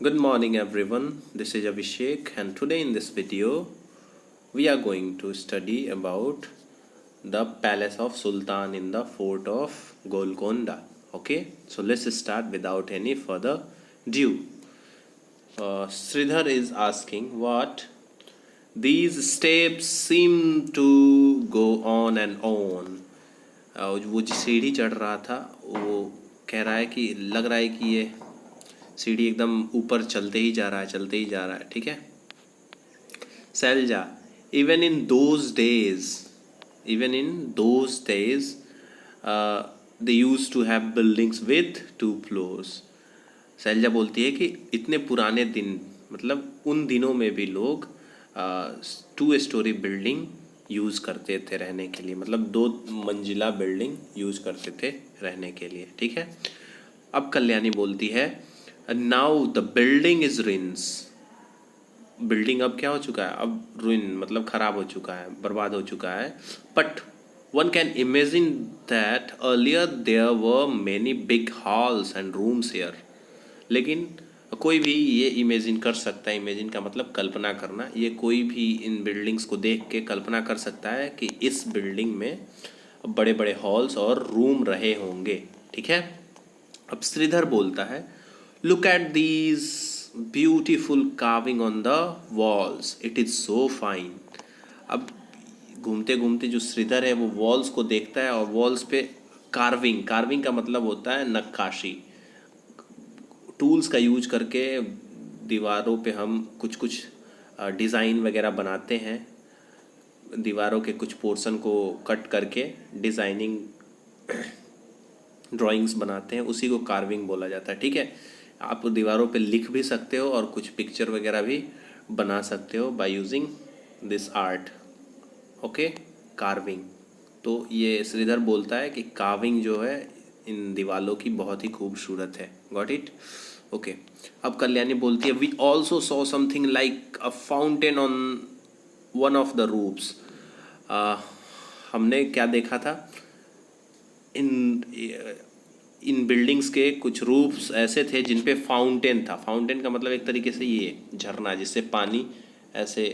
Good morning everyone, this is Abhishek and today in this video we are going to study about the palace of Sultan in the fort of Golconda. Okay, so let's start without any further ado. Sridhar is asking what these steps seem to go on and on. वो जो सीढ़ी चढ़ रहा था वो कह रहा है कि लग रहा है कि ये सीढ़ी एकदम ऊपर चलते ही जा रहा है, चलते ही जा रहा है. ठीक है. Sailaja, even in those days they used to have buildings with 2 floors. Sailaja बोलती है कि इतने पुराने दिन, मतलब उन दिनों में भी लोग 2 स्टोरी बिल्डिंग यूज़ करते थे रहने के लिए, मतलब 2 मंजिला बिल्डिंग यूज़ करते थे रहने के लिए. ठीक है. अब कल्याणी बोलती है now the building is ruins. Building अब क्या हो चुका है, अब रुइन मतलब खराब हो चुका है, बर्बाद हो चुका है. But one can imagine that earlier there were many big halls and rooms here. लेकिन कोई भी ये इमेजिन कर सकता है, इमेजिन का मतलब कल्पना करना, ये कोई भी इन बिल्डिंग्स को देख के कल्पना कर सकता है कि इस बिल्डिंग में बड़े बड़े हॉल्स और रूम रहे होंगे. ठीक है. अब श्रीधर बोलता है look at these beautiful carving on the walls, it is so fine. अब घूमते घूमते जो श्रीधर है वो वॉल्स को देखता है और वॉल्स पे कार्विंग का मतलब होता है नक्काशी. टूल्स का यूज करके दीवारों पे हम कुछ कुछ डिज़ाइन वगैरह बनाते हैं. दीवारों के कुछ पोर्शन को कट करके डिज़ाइनिंग ड्राइंग्स बनाते हैं, उसी को कार्विंग बोला जाता है. ठीक है. आप दीवारों पे लिख भी सकते हो और कुछ पिक्चर वगैरह भी बना सकते हो by using this art. Okay, carving. तो ये श्रीधर बोलता है कि कार्विंग जो है इन दीवारों की बहुत ही खूबसूरत है. Got it. ओके. अब कल्याणी बोलती है we also saw something like a fountain on one of the roofs. हमने क्या देखा था, इन बिल्डिंग्स के कुछ रूफ्स ऐसे थे जिन पे फाउंटेन था. फाउंटेन का मतलब एक तरीके से ये झरना जिससे पानी ऐसे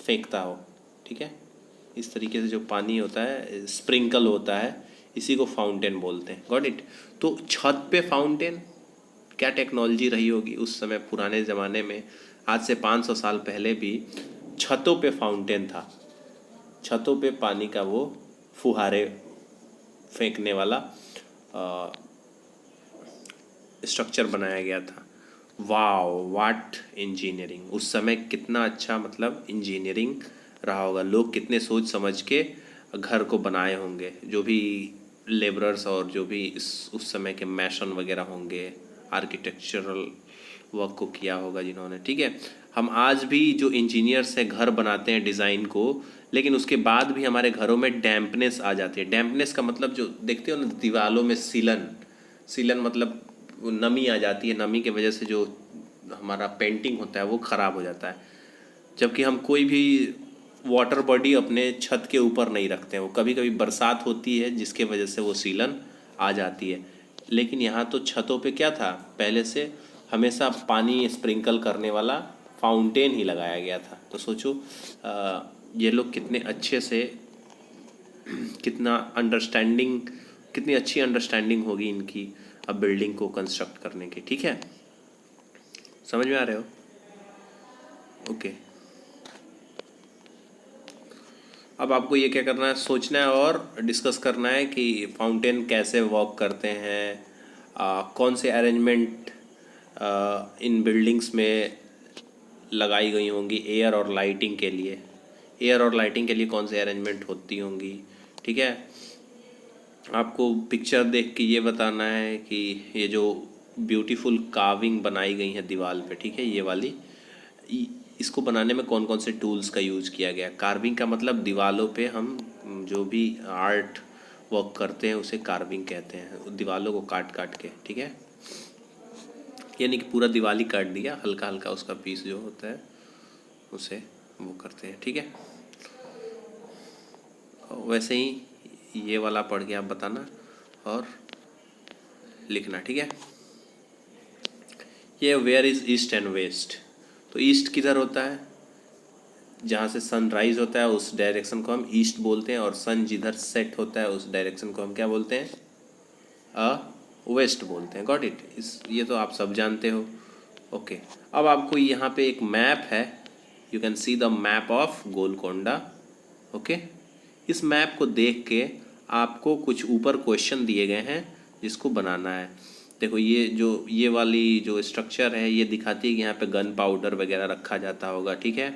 फेंकता हो. ठीक है. इस तरीके से जो पानी होता है स्प्रिंकल होता है, इसी को फाउंटेन बोलते हैं. Got it. तो छत पे फाउंटेन, क्या टेक्नोलॉजी रही होगी उस समय पुराने ज़माने में. आज से 500 साल पहले भी छतों पे फाउंटेन था. छतों पे पानी का वो फुहारे फेंकने वाला स्ट्रक्चर बनाया गया था. Wow, what engineering. उस समय कितना अच्छा मतलब इंजीनियरिंग रहा होगा. लोग कितने सोच समझ के घर को बनाए होंगे, जो भी लेबरर्स और जो भी उस समय के मैशन वगैरह होंगे, आर्किटेक्चरल वर्क को किया होगा जिन्होंने. ठीक है. हम आज भी जो इंजीनियर्स हैं घर बनाते हैं डिज़ाइन को, लेकिन उसके बाद भी हमारे घरों में डैम्पनेस आ जाती है. डैम्पनेस का मतलब जो देखते हो ना दीवारों में सीलन मतलब नमी आ जाती है. नमी की वजह से जो हमारा पेंटिंग होता है वो ख़राब हो जाता है. जबकि हम कोई भी वाटर बॉडी अपने छत के ऊपर नहीं रखते हैं. वो कभी कभी बरसात होती है जिसके वजह से वो सीलन आ जाती है. लेकिन यहाँ तो छतों पे क्या था, पहले से हमेशा पानी स्प्रिंकल करने वाला फाउंटेन ही लगाया गया था. तो सोचो ये लोग कितने अच्छे से, कितनी अच्छी अंडरस्टैंडिंग होगी इनकी अब बिल्डिंग को कंस्ट्रक्ट करने की. ठीक है. समझ में आ रहे हो. ओके. अब आपको ये क्या करना है, सोचना है और डिस्कस करना है कि फाउंटेन कैसे वर्क करते हैं, कौन से अरेंजमेंट इन बिल्डिंग्स में लगाई गई होंगी एयर और लाइटिंग के लिए कौन से अरेंजमेंट होती होंगी. ठीक है. आपको पिक्चर देख के ये बताना है कि ये जो ब्यूटीफुल कार्विंग बनाई गई है दीवार पे, ठीक है, ये वाली, इसको बनाने में कौन कौन से टूल्स का यूज़ किया गया. कार्विंग का मतलब दीवारों पे हम जो भी आर्ट वर्क करते हैं उसे कार्विंग कहते हैं, दीवारों को काट काट के. ठीक है. यानी कि पूरा दीवार ही काट दिया, हल्का हल्का उसका पीस जो होता है उसे वो करते हैं. ठीक है. वैसे ही ये वाला पढ़ के आप बताना और लिखना. ठीक है. ये where is east and west, तो ईस्ट किधर होता है, जहाँ से सनराइज होता है उस डायरेक्शन को हम ईस्ट बोलते हैं, और सन जिधर सेट होता है उस डायरेक्शन को हम क्या बोलते हैं, वेस्ट बोलते हैं। गॉट इट, इस ये तो आप सब जानते हो। ओके, अब आपको यहाँ पे एक मैप है, you can see the map of Golconda. Okay, इस मैप को देख के आपको कुछ ऊपर क्वेश्चन दिए गए हैं जिसको बनाना है। देखो ये वाली जो स्ट्रक्चर है ये दिखाती है कि यहाँ पे गन पाउडर वगैरह रखा जाता होगा, ठीक है।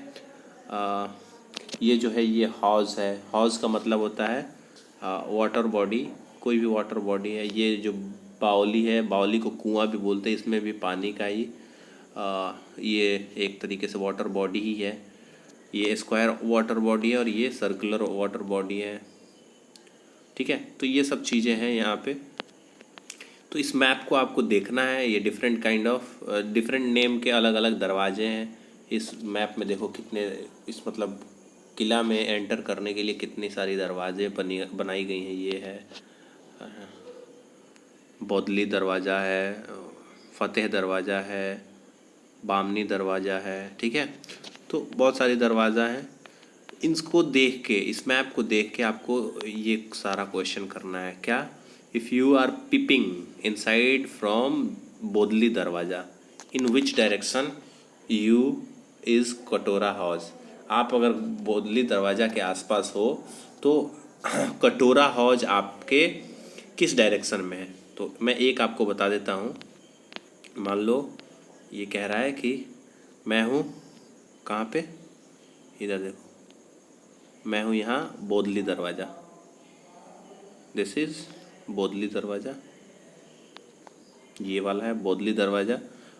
ये जो है ये हॉज है, हॉज का मतलब होता है वाटर बॉडी, कोई भी वाटर बॉडी है। ये जो बावली है, बावली को कुआं भी बोलते हैं, इसमें भी पानी का ही ये एक तरीके से वाटर बॉडी ही है। ये स्क्वायर वाटर बॉडी है और ये सर्कुलर वाटर बॉडी है, ठीक है। तो ये सब चीज़ें हैं यहाँ पे। तो इस मैप को आपको देखना है, ये different kind of different name के अलग अलग दरवाजे हैं इस मैप में। देखो कितने, इस मतलब किला में एंटर करने के लिए कितनी सारी दरवाजे बनाई गई हैं। ये है बौदली दरवाज़ा है, फतेह दरवाज़ा है, बामनी दरवाज़ा है, ठीक है। तो बहुत सारे दरवाज़ा हैं। इनको देख के, इस मैप को देख के आपको ये सारा क्वेश्चन करना है। क्या, if you are peeping inside from Bodli दरवाज़ा, in which direction you is Katora house. आप अगर बोदली दरवाज़ा के आसपास हो तो कटोरा हौज आपके किस डायरेक्शन में है। तो मैं एक आपको बता देता हूँ। मान लो ये कह रहा है कि मैं हूँ कहाँ पे, इधर देखो, मैं हूँ यहाँ बोदली दरवाज़ा, दिस इज़ बोदली दरवाज़ा, ये वाला है बोदली दरवाज़ा।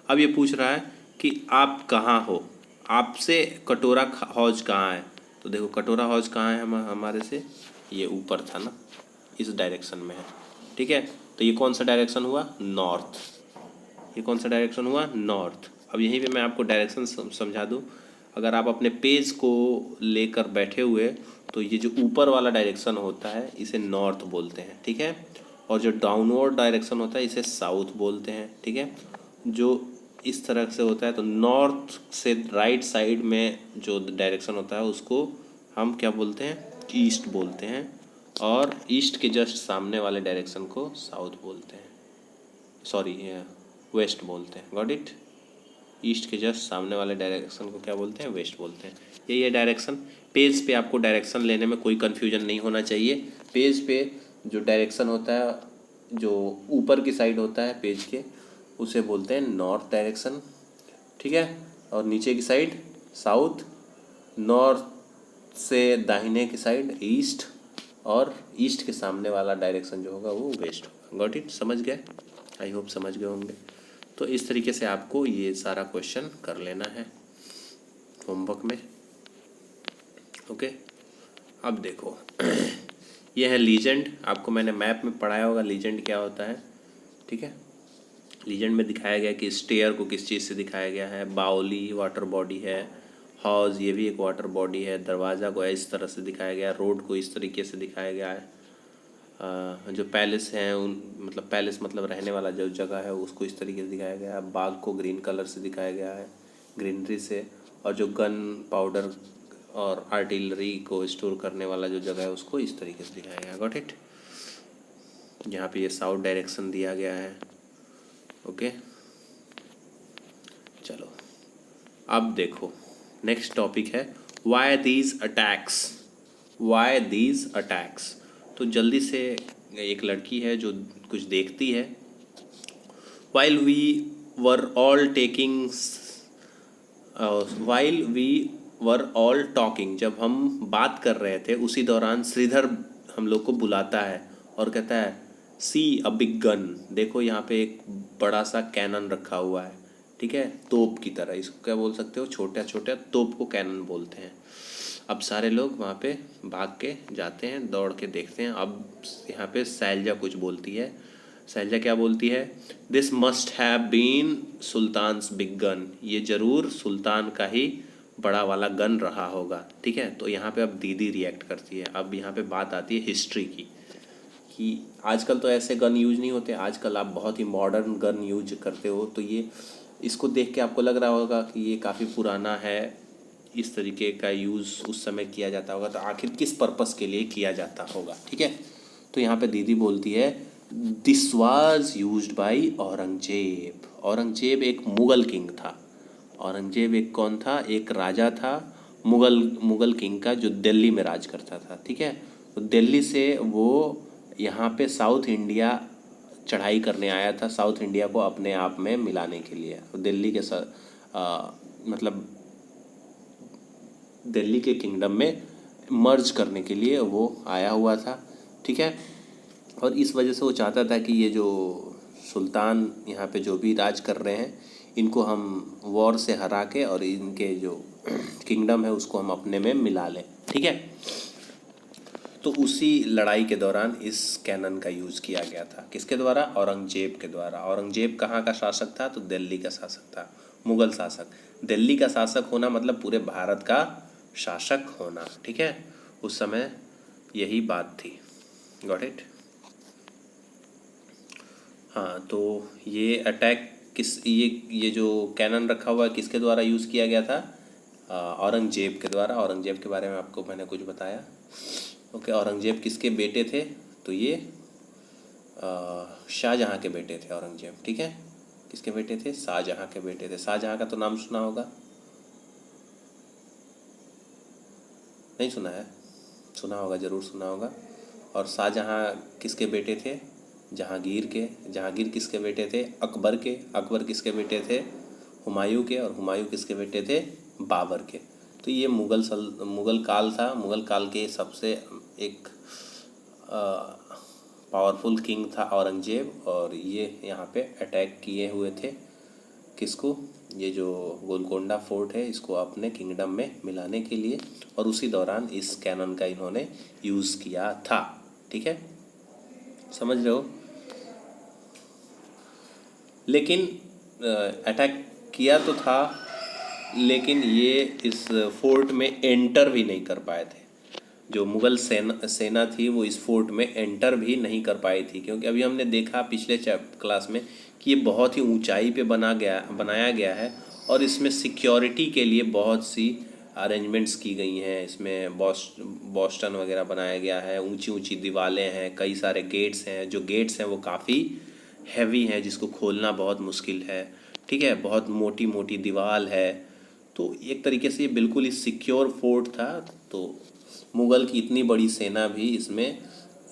अब ये पूछ रहा है कि आप कहाँ हो, आपसे कटोरा हौज कहाँ है। तो देखो कटोरा हौज कहाँ है हमारे से, ये ऊपर था ना, इस डायरेक्शन में है, ठीक है। तो ये कौन सा डायरेक्शन हुआ, नॉर्थ। ये कौन सा डायरेक्शन हुआ, नॉर्थ। अब यहीं पे मैं आपको डायरेक्शन समझा दूँ। अगर आप अपने पेज को लेकर बैठे हुए, तो ये जो ऊपर वाला डायरेक्शन होता है इसे नॉर्थ बोलते हैं, ठीक है। और जो डाउनवर्ड डायरेक्शन होता है इसे साउथ बोलते हैं, ठीक है। जो इस तरह से होता है, तो नॉर्थ से राइट साइड में जो डायरेक्शन होता है उसको हम क्या बोलते हैं, ईस्ट बोलते हैं। और ईस्ट के जस्ट सामने वाले डायरेक्शन को साउथ बोलते हैं, सॉरी वेस्ट बोलते हैं। गॉट इट, ईस्ट के जस्ट सामने वाले डायरेक्शन को क्या बोलते हैं, वेस्ट बोलते हैं। यही है डायरेक्शन। पेज पे आपको डायरेक्शन लेने में कोई कन्फ्यूजन नहीं होना चाहिए। पेज पे जो डायरेक्शन होता है, जो ऊपर की साइड होता है पेज के, उसे बोलते हैं नॉर्थ डायरेक्शन, ठीक है। और नीचे की साइड साउथ, नॉर्थ से दाहिने की साइड ईस्ट, और ईस्ट के सामने वाला डायरेक्शन जो होगा वो वेस्ट होगा। गॉट इट, समझ गए, आई होप समझ गए होंगे। तो इस तरीके से आपको ये सारा क्वेश्चन कर लेना है होमवर्क में। ओके, अब देखो ये है लीजेंड। आपको मैंने मैप में पढ़ाया होगा लीजेंड क्या होता है, ठीक है। लीजेंड में दिखाया गया कि स्टेयर को किस चीज़ से दिखाया गया है, बाउली वाटर बॉडी है, हाउस ये भी एक वाटर बॉडी है, दरवाज़ा को इस तरह से दिखाया गया, रोड को इस तरीके से दिखाया गया है, जो पैलेस हैं उन मतलब पैलेस मतलब रहने वाला जो जगह है उसको इस तरीके से दिखाया गया है, बाग को ग्रीन कलर से दिखाया गया है, ग्रीनरी से, और जो गन पाउडर और आर्टिलरी को स्टोर करने वाला जो जगह है उसको इस तरीके से दिखाया गया। गॉट इट, यहाँ पे ये साउथ डायरेक्शन दिया गया है। ओके, चलो अब देखो नेक्स्ट टॉपिक है why these attacks. Why these attacks, तो जल्दी से एक लड़की है जो कुछ देखती है। While we were all taking, while we were all talking, जब हम बात कर रहे थे उसी दौरान श्रीधर हम लोग को बुलाता है और कहता है सी अ बिग गन, देखो यहाँ पे एक बड़ा सा कैनन रखा हुआ है, ठीक है, तोप की तरह। इसको क्या बोल सकते हो, छोटा छोटा तोप को कैनन बोलते हैं। अब सारे लोग वहाँ पे भाग के जाते हैं, दौड़ के देखते हैं। अब यहाँ पे शैलजा कुछ बोलती है। शैलजा क्या बोलती है, this must have been sultan's big gun, ये ज़रूर सुल्तान का ही बड़ा वाला गन रहा होगा, ठीक है। तो यहाँ पे अब दीदी रिएक्ट करती है। अब यहाँ पे बात आती है हिस्ट्री की, कि आजकल तो ऐसे गन यूज नहीं होते, आजकल आप बहुत ही मॉडर्न गन यूज करते हो, तो ये इसको देख के आपको लग रहा होगा कि ये काफ़ी पुराना है, इस तरीके का यूज़ उस समय किया जाता होगा, तो आखिर किस पर्पस के लिए किया जाता होगा। ठीक है, तो यहाँ पे दीदी बोलती है this was used by Aurangzeb. Aurangzeb एक मुग़ल किंग था। औरंगजेब एक कौन था? एक राजा था, मुग़ल किंग का, जो दिल्ली में राज करता था। ठीक है, तो दिल्ली से वो यहाँ पे साउथ इंडिया चढ़ाई करने आया था, साउथ इंडिया को अपने आप में मिलाने के लिए। दिल्ली के मतलब दिल्ली के किंगडम में मर्ज करने के लिए वो आया हुआ था। ठीक है, और इस वजह से वो चाहता था कि ये जो सुल्तान यहाँ पे जो भी राज कर रहे हैं, इनको हम वॉर से हरा के और इनके जो किंगडम है उसको हम अपने में मिला लें। ठीक है, तो उसी लड़ाई के दौरान इस कैनन का यूज़ किया गया था। किसके द्वारा? औरंगजेब के द्वारा। औरंगजेब कहाँ का शासक था? तो दिल्ली का शासक था, मुग़ल शासक। दिल्ली का शासक होना मतलब पूरे भारत का शासक होना। ठीक है, उस समय यही बात थी। Got it? हाँ, तो ये अटैक ये जो कैनन रखा हुआ है किसके द्वारा यूज़ किया गया था? औरंगजेब के द्वारा। औरंगजेब के बारे में आपको मैंने कुछ बताया। ओके, औरंगजेब किसके बेटे थे? तो ये शाहजहाँ के बेटे थे औरंगजेब। ठीक है, किसके बेटे थे? शाहजहाँ के बेटे थे। शाहजहाँ का तो नाम सुना होगा, नहीं सुना है? सुना होगा, ज़रूर सुना होगा। और शाहजहाँ किसके बेटे थे? जहांगीर के। जहांगीर किसके बेटे थे? अकबर के। अकबर किसके बेटे थे? हुमायूं के। और हुमायूं किसके बेटे थे? बाबर के। तो ये मुग़ल काल था। मुग़ल काल के सबसे एक पावरफुल किंग था औरंगजेब, और ये यहाँ पे अटैक किए हुए थे। किसको? ये जो गोलकोंडा फोर्ट है इसको अपने किंगडम में मिलाने के लिए, और उसी दौरान इस कैनन का इन्होंने यूज़ किया था। ठीक है, समझ रहे हो? लेकिन अटैक किया तो था, लेकिन ये इस फोर्ट में एंटर भी नहीं कर पाए थे। जो मुग़ल सेना थी वो इस फोर्ट में एंटर भी नहीं कर पाई थी, क्योंकि अभी हमने देखा पिछले क्लास में कि ये बहुत ही ऊंचाई पे बनाया गया है, और इसमें सिक्योरिटी के लिए बहुत सी अरेंजमेंट्स की गई हैं। इसमें बॉस्टन वगैरह बनाया गया है, ऊंची ऊंची दीवारें हैं, कई सारे गेट्स हैं। जो गेट्स हैं वो काफ़ी हैवी हैं, जिसको खोलना बहुत मुश्किल है। ठीक है, बहुत मोटी मोटी दीवार है। तो एक तरीके से ये बिल्कुल ही सिक्योर फोर्ट था। तो मुग़ल की इतनी बड़ी सेना भी इसमें,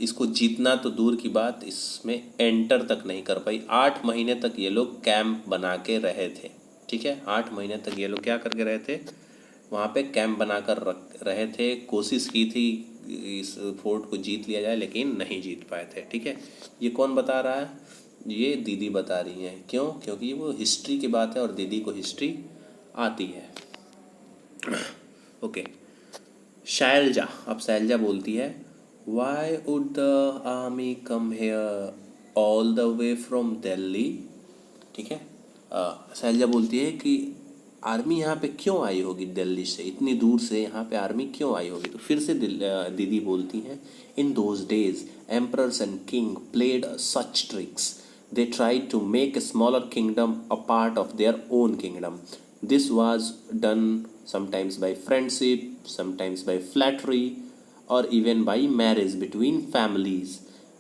इसको जीतना तो दूर की बात, इसमें एंटर तक नहीं कर पाई। 8 महीने तक ये लोग कैंप बना के रहे थे। ठीक है, 8 महीने तक ये लोग क्या करके रहे थे? वहाँ पे कैंप बनाकर रहे थे। कोशिश की थी इस फोर्ट को जीत लिया जाए, लेकिन नहीं जीत पाए थे। ठीक है, ये कौन बता रहा है? ये दीदी बता रही हैं। क्यों? क्योंकि वो हिस्ट्री की बात है और दीदी को हिस्ट्री आती है। ओके, शैलजा। अब शैलजा बोलती है why would the army come here all the way from Delhi. ठीक है, शैलजा बोलती है कि आर्मी यहाँ पे क्यों आई होगी दिल्ली से, इतनी दूर से यहाँ पे आर्मी क्यों आई होगी? तो फिर से दीदी बोलती हैं इन those days emperors and king played such tricks, they tried to make a smaller kingdom a part of their own kingdom. This was done sometimes by friendship, sometimes by flattery, or even by marriage between families.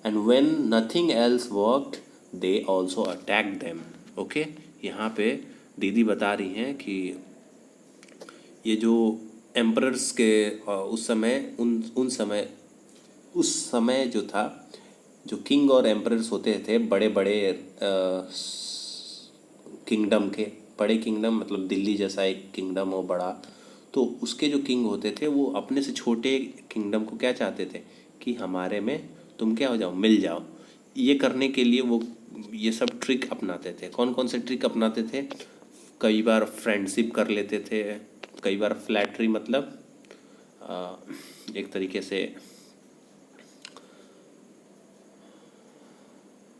And when nothing else worked, they also attacked them. Okay, यहाँ पे दीदी बता रही हैं कि ये जो emperors के उस समय उस समय जो था, जो किंग और एम्परर्स होते थे बड़े बड़े किंगडम के, बड़े किंगडम मतलब दिल्ली जैसा एक किंगडम हो बड़ा, तो उसके जो किंग होते थे वो अपने से छोटे किंगडम को क्या चाहते थे कि हमारे में तुम क्या हो जाओ, मिल जाओ। ये करने के लिए वो ये सब ट्रिक अपनाते थे। कौन कौन से ट्रिक अपनाते थे? कई बार फ्रेंडशिप कर लेते थे, कई बार फ्लैटरी मतलब एक तरीके से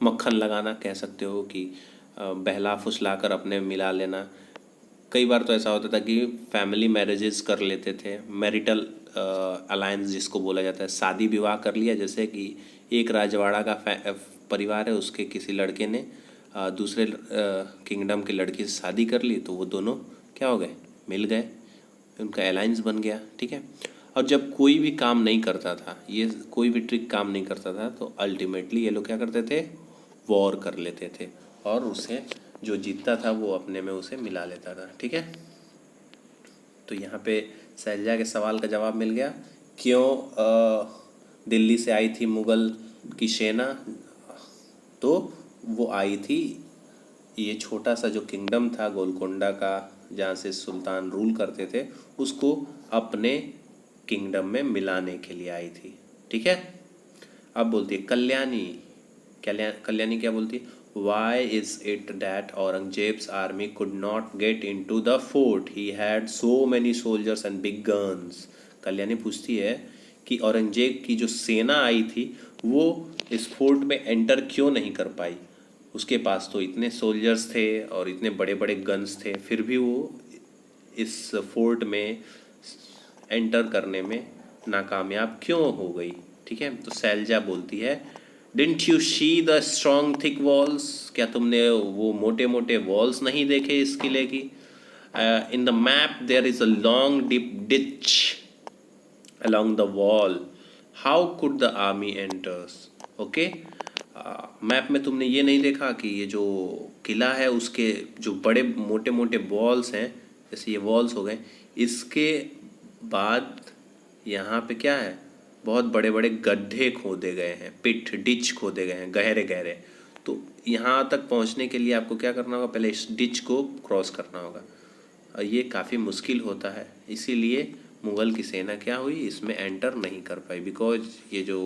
मक्खन लगाना कह सकते हो, कि बहला फुसला कर अपने मिला लेना। कई बार तो ऐसा होता था कि फैमिली मैरिजेस कर लेते थे, मैरिटल अलायंस जिसको बोला जाता है, शादी विवाह कर लिया। जैसे कि एक राजवाड़ा का परिवार है, उसके किसी लड़के ने दूसरे किंगडम के लड़की से शादी कर ली, तो वो दोनों क्या हो गए, मिल गए, उनका अलायंस बन गया। ठीक है। और जब कोई भी काम नहीं करता था, ये कोई भी ट्रिक काम नहीं करता था, तो अल्टीमेटली ये लोग क्या करते थे, वॉर कर लेते थे, और उसे जो जीतता था वो अपने में उसे मिला लेता था। ठीक है। तो यहाँ पे शैलजा के सवाल का जवाब मिल गया, क्यों दिल्ली से आई थी मुग़ल की सेना, तो वो आई थी ये छोटा सा जो किंगडम था गोलकोंडा का, जहाँ से सुल्तान रूल करते थे, उसको अपने किंगडम में मिलाने के लिए आई थी। ठीक है। अब बोलती है कल्याणी, कल्याणी क्या बोलती है, why is it that Aurangzeb's army could not get in to the fort, he had so many soldiers and big guns. Kalyani पूछती है कि औरंगजेब की जो सेना आई थी वो इस फोर्ट में एंटर क्यों नहीं कर पाई, उसके पास तो इतने सोल्जर्स थे और इतने बड़े बड़े गन्स थे, फिर भी वो इस फोर्ट में एंटर करने में नाकामयाब क्यों हो गई। ठीक है। तो शैलजा बोलती है, didn't you see the strong thick walls, क्या तुमने वो मोटे मोटे वॉल्स नहीं देखे इस किले की, in the map there is a long deep ditch along the wall, how could the army enters? Okay. Map में तुमने ये नहीं देखा कि ये जो किला है उसके जो बड़े मोटे मोटे वॉल्स हैं, जैसे ये वॉल्स हो गए, इसके बाद यहाँ पे क्या है, बहुत बड़े बड़े गड्ढे खोदे गए हैं, पिट डिच खोदे गए हैं, गहरे गहरे। तो यहाँ तक पहुँचने के लिए आपको क्या करना होगा, पहले इस डिच को क्रॉस करना होगा, और ये काफ़ी मुश्किल होता है, इसीलिए मुग़ल की सेना क्या हुई, इसमें एंटर नहीं कर पाई, बिकॉज ये जो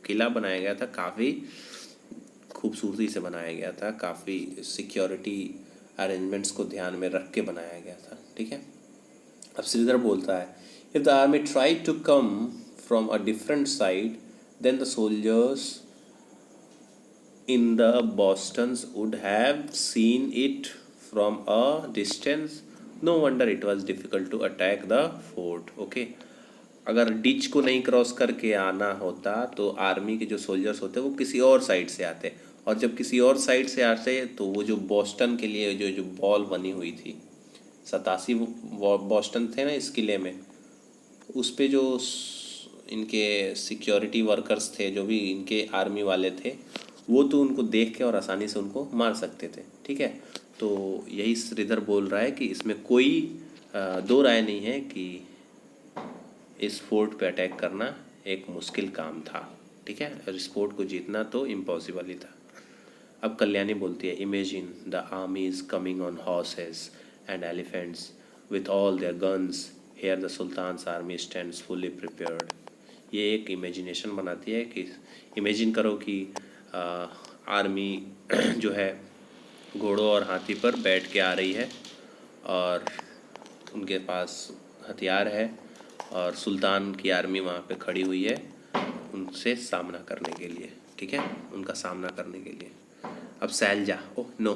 किला बनाया गया था काफ़ी खूबसूरती से बनाया गया था, काफ़ी सिक्योरिटी अरेंजमेंट्स को ध्यान में रख के बनाया गया था। ठीक है। अब श्रीधर बोलता है, if the army try to come from a different side then the soldiers in the bastions would have seen it from a distance, no wonder it was difficult to attack the fort. Okay. अगर ditch को नहीं cross करके आना होता तो army के जो soldiers होते वो किसी और साइड से आते, और जब किसी और साइड से आते तो वो जो बॉस्टन के लिए जो जो बॉल बनी हुई थी, 87 बॉस्टन थे ना इस किले में, उस पे जो इनके सिक्योरिटी वर्कर्स थे, जो भी इनके आर्मी वाले थे, वो तो उनको देख के और आसानी से उनको मार सकते थे। ठीक है। तो यही श्रीधर बोल रहा है कि इसमें कोई दो राय नहीं है कि इस फोर्ट पे अटैक करना एक मुश्किल काम था। ठीक है। और इस फोर्ट को जीतना तो इम्पॉसिबल ही था। अब कल्याणी बोलती है, imagine the army is coming on horses and elephants with all their guns, here the sultans army stands fully prepared. ये एक इमेजिनेशन बनाती है कि इमेजिन करो कि आर्मी जो है घोड़ों और हाथी पर बैठ के आ रही है, और उनके पास हथियार है, और सुल्तान की आर्मी वहाँ पे खड़ी हुई है उनसे सामना करने के लिए। ठीक है। उनका सामना करने के लिए। अब Shailaja, oh no,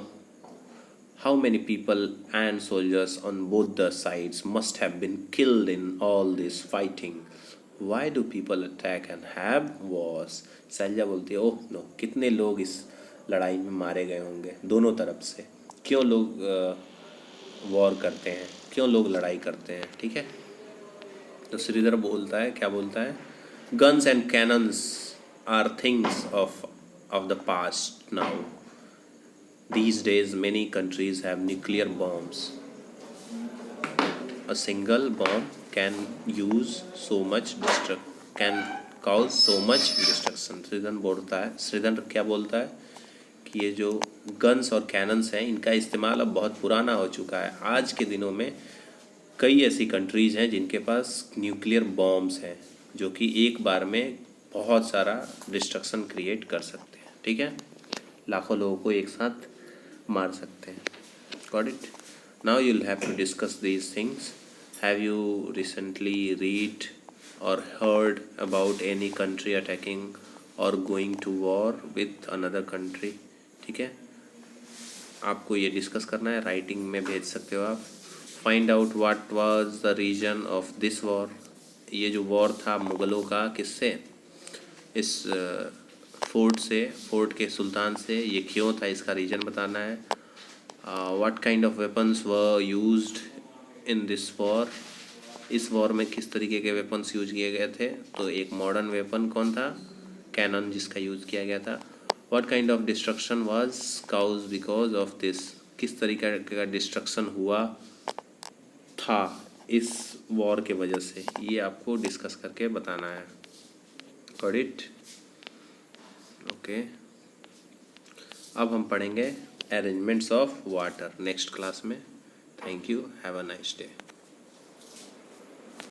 how many people and soldiers on both the sides must have been killed in all this fighting, why do people attack and have wars. Shailaja बोलती है, ओह नो, कितने लोग इस लड़ाई में मारे गए होंगे दोनों तरफ से, क्यों लोग वॉर करते हैं, क्यों लोग लड़ाई करते हैं। ठीक है। तो श्रीधर बोलता है, क्या बोलता है, guns and cannons are things of the past now, these days many countries have nuclear bombs, a single bomb can use so much can cause so much destruction। Sridhar क्या बोलता है कि ये जो गन्स और कैनन्स हैं इनका इस्तेमाल अब बहुत पुराना हो चुका है। आज के दिनों में कई ऐसी कंट्रीज़ हैं जिनके पास न्यूक्लियर बॉम्ब्स हैं, जो कि एक बार में बहुत सारा डिस्ट्रक्शन क्रिएट कर सकते हैं। ठीक है। लाखों लोगों को एक साथ मार सकते हैं। Got it? Now you'll have to discuss these things. Have you recently read or heard about any country attacking or going to war with another country? ठीक है। आपको ये डिस्कस करना है, राइटिंग में भेज सकते हो आप। Find out what was the region of this war. ये जो वॉर था मुग़लों का किससे, इस फोर्ट के सुल्तान से, ये क्यों था इसका रीज़न बताना है। What kind of weapons were used in this war, इस वॉर में किस तरीके के वेपन्स यूज किए गए थे। तो एक मॉडर्न वेपन कौन था, कैनन जिसका यूज़ किया गया था। What kind of destruction was cause because of this, किस तरीके का डिस्ट्रक्शन हुआ था इस वॉर के वजह से, ये आपको डिस्कस करके बताना है। Got it, okay. अब हम पढ़ेंगे arrangements of water next class में। Thank you, have a nice day.